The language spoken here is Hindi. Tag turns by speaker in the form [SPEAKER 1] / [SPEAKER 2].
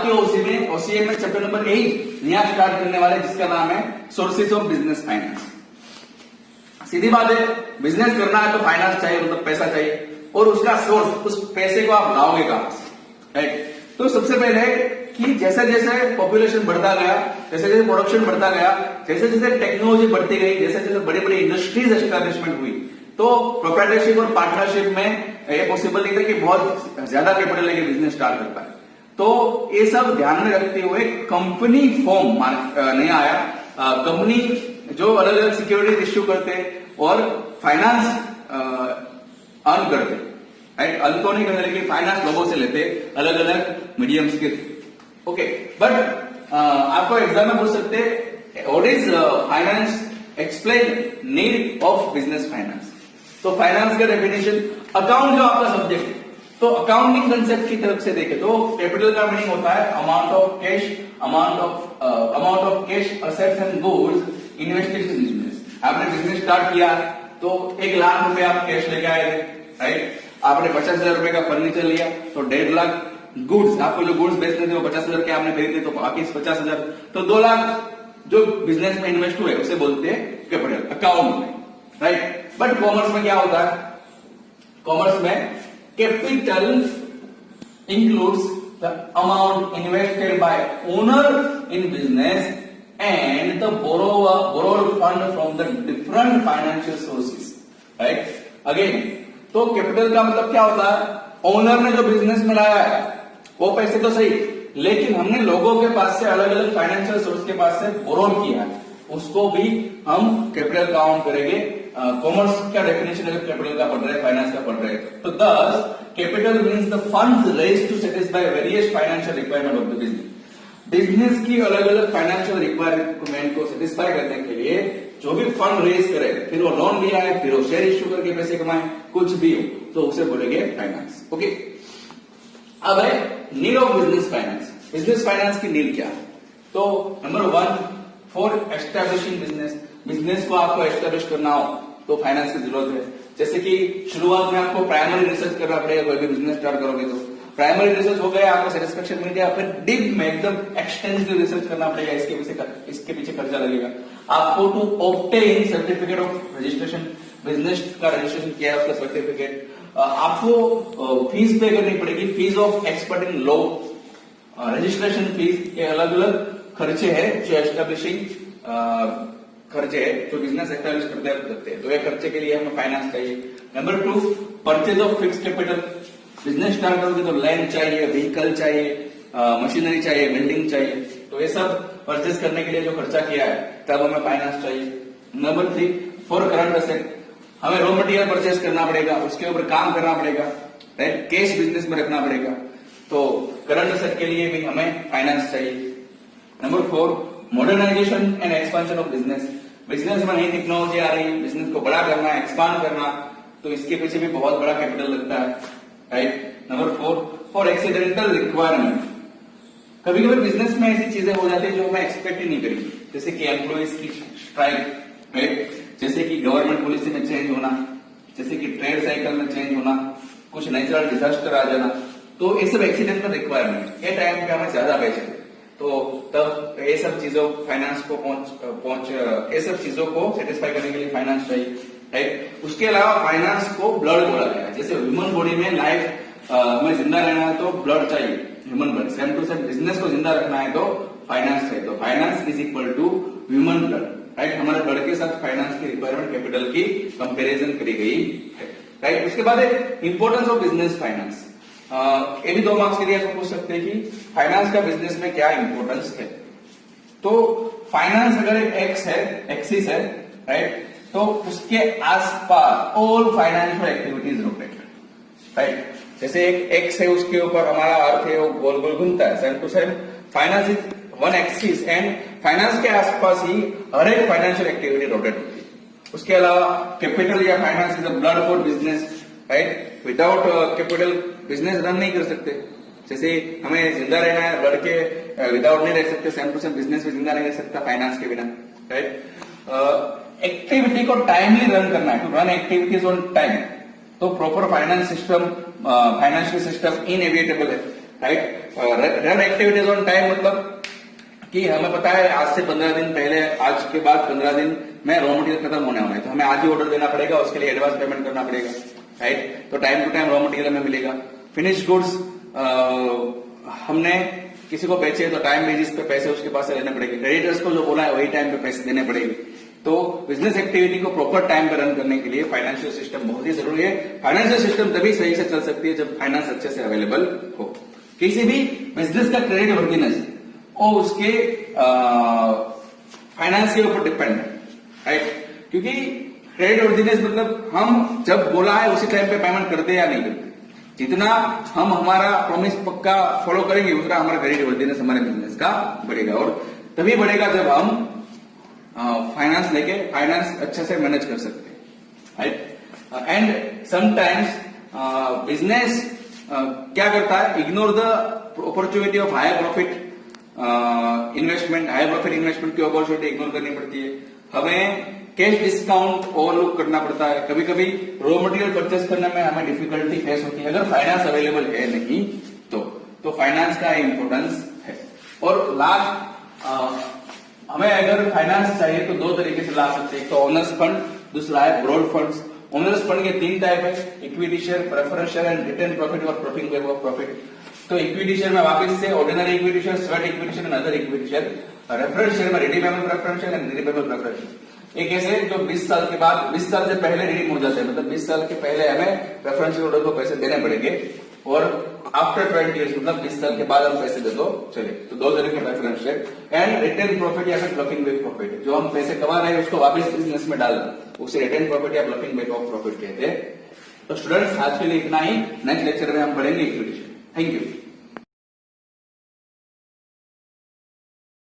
[SPEAKER 1] आज के ओसीएम में चैप्टर नंबर 8 नया स्टार्ट करने वाले, जिसका नाम है सोर्सेज ऑफ बिजनेस फाइनेंस। सीधी बात है, बिजनेस करना है तो फाइनेंस चाहिए, मतलब पैसा चाहिए, और उसका सोर्स, उस पैसे को आप लाओगे कहां से, राइट। तो सबसे पहले कि जैसे जैसे पॉपुलेशन बढ़ता गया, जैसे जैसे प्रोडक्शन बढ़ता गया, जैसे जैसे टेक्नोलॉजी बढ़ती गई, जैसे जैसे बड़ी बड़ी इंडस्ट्रीज एस्टैब्लिशमेंट हुई, तो प्रोप्राइटरशिप और पार्टनरशिप में ये पॉसिबल नहीं था कि बहुत ज्यादा कैपिटल लेके बिजनेस स्टार्ट कर पाए। तो ये सब ध्यान में रखते हुए कंपनी फॉर्म नहीं आया, कंपनी जो अलग अलग सिक्योरिटी इश्यू करते और फाइनेंस अर्न करते, राइट। अर्न तो नहीं करते लेकिन फाइनेंस लोगों से लेते अलग अलग मीडियम्स के, ओके। बट आपको एग्जाम में पूछ सकते what is finance, explain need of business finance. तो फाइनेंस का डेफिनेशन, अकाउंट जो आपका सब्जेक्ट है, तो अकाउंटिंग कंसेप्ट की तरफ से देखें तो कैपिटल का मीनिंग होता है amount of cash assets and goods invested in business. आपने बिजनेस स्टार्ट किया तो 1 लाख रुपए आप कैश लेके आए थे, राइट। आपने 50,000 रुपए का फर्नीचर लिया तो 1.5 लाख गुड्स, आपको जो गुड्स बेचते थे वो 50,000 के आपने खरीदे तो बाकी 50,000, तो 2 लाख जो बिजनेस में इन्वेस्ट हुए उसे बोलते हैं कैपिटल अकाउंट में, राइट। बट कॉमर्स में क्या होता है, कॉमर्स में capital includes the amount invested bye owner in business and the borrowed fund from the different financial sources, right. Again, तो कैपिटल का मतलब क्या होता है, ओनर ने जो बिजनेस में लाया है वो पैसे तो सही, लेकिन हमने लोगों के पास से अलग अलग फाइनेंशियल सोर्स के पास से बोरोड किया है, उसको भी हम कैपिटल काउंट करेंगे। कॉमर्स का डेफिनेशन अगर कैपिटल का पढ़ रहे हैं, फाइनेंस का पढ़ रहे हैं, तो thus capital means the funds raised to satisfy various financial requirement of the business. Business की अलग अलग फाइनेंशियल रिक्वायरमेंट को सेटिस्फाई करने के लिए जो भी फंड रेज करे, फिर वो लोन लिया है, फिर वो शेयर इश्यू करके पैसे कमाए, कुछ भी हो तो उसे बोलेंगे फाइनेंस, ओके। अब है need of business finance. Business finance की नीड क्या है, तो number 1 for establishing business, business को आपको एस्टैब्लिश करना हो तो फाइनेंस की जरूरत है। जैसे कि शुरुआत में आपको प्राइमरी रिसर्च करना पड़ेगा, कोई भी बिजनेस स्टार्ट करोगे तो प्राइमरी रिसर्च हो गया, आपको सेटिस्फेक्शन मिल गया, फिर डीप में एकदम एक्सटेंसिव रिसर्च करना पड़ेगा, इसके पीछे खर्चा लगेगा। आपको to obtain certificate of registration, business का रजिस्ट्रेशन किया है उसका सर्टिफिकेट, आपको फीस पे करनी पड़ेगी, fees of expert in law, registration fees के अलग अलग खर्चे हैं जो एस्टेब्लिशिंग खर्चे है जो बिजनेस एस्टेब्लिश करते हैं, तो ये खर्चे के लिए हमें फाइनेंस चाहिए। Number 2 purchase of fix capital, business start करोगे तो लैंड चाहिए, व्हीकल चाहिए, मशीनरी चाहिए, बिल्डिंग चाहिए, तो ये सब परचेज करने के लिए जो खर्चा किया है तब हमें फाइनेंस चाहिए। नंबर 3 फॉर करंट एसेट, हमें रॉ मटेरियल परचेज करना पड़ेगा, उसके ऊपर काम करना पड़ेगा, राइट, कैश बिजनेस में रखना पड़ेगा, तो करंट एसेट के लिए भी हमें फाइनेंस चाहिए। Number 4 modernisation and expansion of business, business में नई टेक्नोलॉजी आ रही है, बिजनेस को बड़ा करना, एक्सपांड करना, तो इसके पीछे भी बहुत बड़ा कैपिटल लगता है, right. Number 4 for accidental requirement, कभी कभी बिजनेस में ऐसी चीजें हो जाती है जो हमें एक्सपेक्ट ही नहीं करी, जैसे कि एम्प्लॉइज की स्ट्राइक, राइट, जैसे कि गवर्नमेंट पॉलिसी में चेंज होना, जैसे कि ट्रेड साइकिल में चेंज होना, कुछ नेचुरल डिजास्टर आ जाना, तो ये सब एक्सीडेंटल रिक्वायरमेंट ये टाइम पे हमें ज्यादा बेचे, तो तब ये सब चीजों फाइनेंस को ये सब चीजों को सेटिस्फाई करने के लिए फाइनेंस चाहिए, राइट। उसके अलावा फाइनेंस को ब्लड बोला गया है, जैसे ह्यूमन बॉडी में लाइफ में जिंदा रहना है तो ब्लड चाहिए, human blood, same to same business को जिंदा रखना है तो फाइनेंस चाहिए, तो finance is equal to human blood, right. हमारे ब्लड के साथ फाइनेंस की रिक्वायरमेंट कैपिटल की कंपेरिजन करी गई है, राइट। उसके बाद इंपोर्टेंस ऑफ बिजनेस फाइनेंस, ये भी 2 मार्क्स के लिए आपको पूछ सकते हैं कि फाइनेंस का बिजनेस में क्या इंपोर्टेंस है। तो फाइनेंस अगर एक एक्सिस है, राइट, तो उसके आसपास all financial activities rotate, right. जैसे एक एक्स है, उसके ऊपर हमारा अर्थ है वो गोल गोल घूमता है, same to same finance is one axis and finance के आसपास ही हर एक फाइनेंशियल एक्टिविटी रोटेट होती है। उसके अलावा कैपिटल या finance is a blood for business, right. Without capital business run नहीं कर सकते, जैसे हमें जिंदा रहना है, ब्लड के विदाउट नहीं रह सकते, सेम टू सेम बिजनेस भी जिंदा नहीं रह सकता फाइनेंस के बिना, राइट। एक्टिविटी को टाइमली रन करना है, to run activities on time, तो proper finance system, financial system inevitable है। Right. Run activities on time मतलब कि हमें पता है आज से 15 दिन पहले, आज के बाद 15 दिन में रॉ मटेरियल खत्म होने वाला है, तो हमें आज ही ऑर्डर देना पड़ेगा, उसके लिए एडवांस पेमेंट करना पड़ेगा, राइट। तो time to time raw material हमें मिलेगा। फिनिश गुड्स हमने किसी को बेचे तो टाइम बेसिस पे पैसे उसके पास से लेने पड़ेंगे, क्रेडिटर्स को जो बोला है वही टाइम पे पैसे देने पड़ेंगे। तो बिजनेस एक्टिविटी को प्रॉपर टाइम पे रन करने के लिए फाइनेंशियल सिस्टम बहुत ही जरूरी है। फाइनेंशियल सिस्टम तभी सही से चल सकती है जब फाइनेंस अच्छे से अवेलेबल हो। किसी भी बिजनेस का क्रेडिट वर्दीनेस और उसके फाइनेंस के ऊपर डिपेंड है, राइट। क्योंकि क्रेडिट वर्दीनेस मतलब हम जब बोला है उसी टाइम पे पेमेंट करते या नहीं करते। जितना हम हमारा प्रॉमिस पक्का फॉलो करेंगे उतना हमारा क्रेडिट वर्दीनेस हमारे बिजनेस का बढ़ेगा, और तभी बढ़ेगा जब हम फाइनेंस लेके फाइनेंस अच्छे से मैनेज कर सकते हैं, राइट। एंड समटाइम्स बिजनेस क्या करता है, ignore the opportunity of higher profit investment, higher profit investment की अपॉर्चुनिटी इग्नोर करनी पड़ती है। हमें कैश डिस्काउंट ओवरलुक करना पड़ता है, कभी कभी रॉ मटेरियल परचेस करने में हमें डिफिकल्टी फेस होती है अगर फाइनेंस अवेलेबल है नहीं तो फाइनेंस का इंपॉर्टेंस है। और लास्ट हमें अगर फाइनेंस चाहिए तो दो तरीके से ला सकते हैं, एक तो ओनर्स फंड, दूसरा है ब्रॉड फंड्स। ओनर्स फंड के 3 टाइप है, equity share, preference share and retain profit और प्रोफिट वेव ऑफ प्रॉफिट। तो इक्विटी शेयर में वापस से ordinary equity share, sweat equity share and other equity share. Reference share में redeemable preference share and redeemable preference share. एक ऐसे जो 20 साल के बाद, 20 साल से पहले रिडीम हो जाते हैं, मतलब 20 साल के पहले हमें प्रेफरेंस होल्डर को पैसे देने पड़ेंगे, और आफ्टर 20 ईयर्स मतलब 20 साल के बाद हम पैसे दे दो चले। तो दो तरह के preference share and retain profit या फिर ब्लॉकिंग बैक प्रॉफिट। जो हम पैसे कमा रहे हैं उसको वापस बिजनेस में डालना, उसे रिटेन प्रॉफिट या ब्लॉकिंग बैक ऑफ प्रॉफिट कहते हैं। तो स्टूडेंट्स आज के लिए इतना ही, नेक्स्ट लेक्चर में हम पढ़ेंगे इक्विटी शेयर। Thank you.